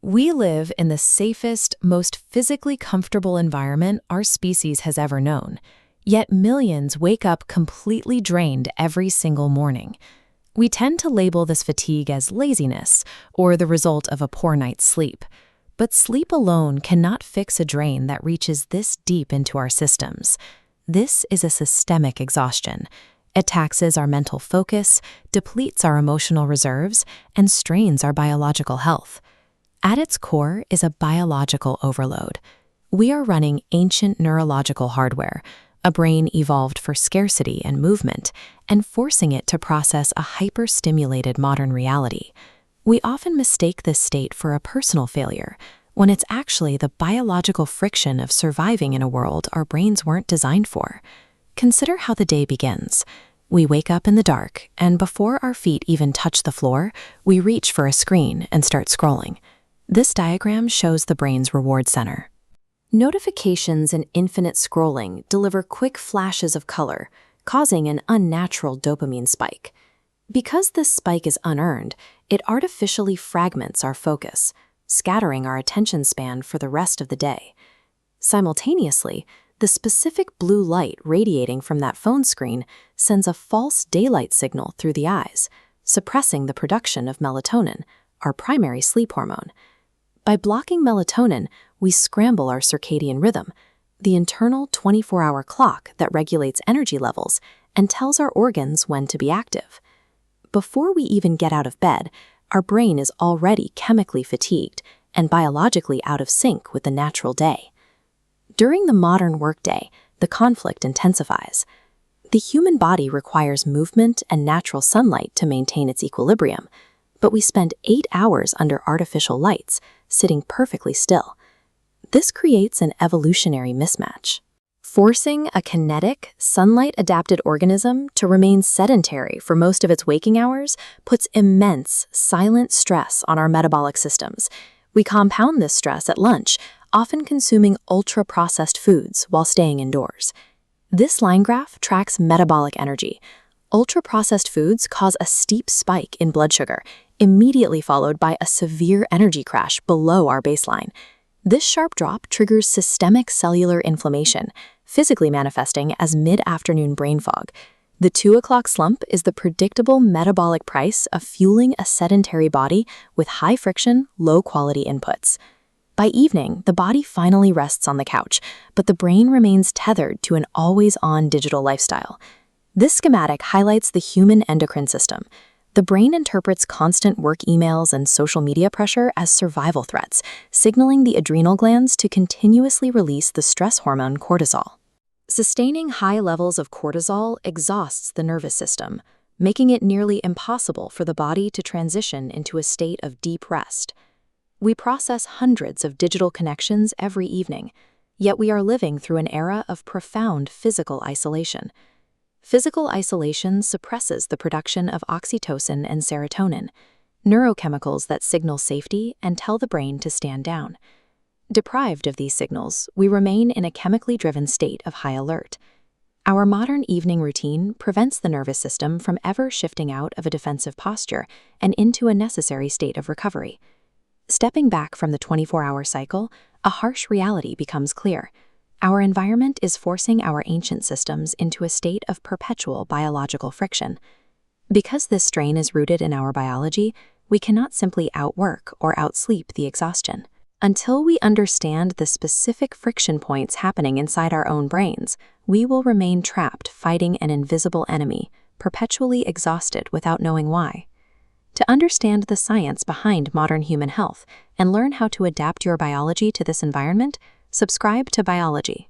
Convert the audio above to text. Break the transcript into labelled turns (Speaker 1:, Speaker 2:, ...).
Speaker 1: We live in the safest, most physically comfortable environment our species has ever known. Yet millions wake up completely drained every single morning. We tend to label this fatigue as laziness or the result of a poor night's sleep. But sleep alone cannot fix a drain that reaches this deep into our systems. This is a systemic exhaustion. It taxes our mental focus, depletes our emotional reserves, and strains our biological health. At its core is a biological overload. We are running ancient neurological hardware, a brain evolved for scarcity and movement, and forcing it to process a hyper-stimulated modern reality. We often mistake this state for a personal failure, when it's actually the biological friction of surviving in a world our brains weren't designed for. Consider how the day begins. We wake up in the dark, and before our feet even touch the floor, we reach for a screen and start scrolling. This diagram shows the brain's reward center. Notifications and infinite scrolling deliver quick flashes of color, causing an unnatural dopamine spike. Because this spike is unearned, it artificially fragments our focus, scattering our attention span for the rest of the day. Simultaneously, the specific blue light radiating from that phone screen sends a false daylight signal through the eyes, suppressing the production of melatonin, our primary sleep hormone. By blocking melatonin, we scramble our circadian rhythm, the internal 24-hour clock that regulates energy levels and tells our organs when to be active. Before we even get out of bed, our brain is already chemically fatigued and biologically out of sync with the natural day. During the modern workday, the conflict intensifies. The human body requires movement and natural sunlight to maintain its equilibrium, but we spend 8 hours under artificial lights, sitting perfectly still. This creates an evolutionary mismatch. Forcing a kinetic, sunlight-adapted organism to remain sedentary for most of its waking hours puts immense, silent stress on our metabolic systems. We compound this stress at lunch, often consuming ultra-processed foods while staying indoors. This line graph tracks metabolic energy. Ultra-processed foods cause a steep spike in blood sugar, immediately followed by a severe energy crash below our baseline. This sharp drop triggers systemic cellular inflammation, physically manifesting as mid-afternoon brain fog. The 2 o'clock slump is the predictable metabolic price of fueling a sedentary body with high-friction, low-quality inputs. By evening, the body finally rests on the couch, but the brain remains tethered to an always-on digital lifestyle. This schematic highlights the human endocrine system. The brain interprets constant work emails and social media pressure as survival threats, signaling the adrenal glands to continuously release the stress hormone cortisol. Sustaining high levels of cortisol exhausts the nervous system, making it nearly impossible for the body to transition into a state of deep rest. We process hundreds of digital connections every evening, yet we are living through an era of profound physical isolation. Physical isolation suppresses the production of oxytocin and serotonin, neurochemicals that signal safety and tell the brain to stand down. Deprived of these signals, we remain in a chemically driven state of high alert. Our modern evening routine prevents the nervous system from ever shifting out of a defensive posture and into a necessary state of recovery. Stepping back from the 24-hour cycle, a harsh reality becomes clear. Our environment is forcing our ancient systems into a state of perpetual biological friction. Because this strain is rooted in our biology, we cannot simply outwork or outsleep the exhaustion. Until we understand the specific friction points happening inside our own brains, we will remain trapped fighting an invisible enemy, perpetually exhausted without knowing why. To understand the science behind modern human health and learn how to adapt your biology to this environment, subscribe to BioLogic.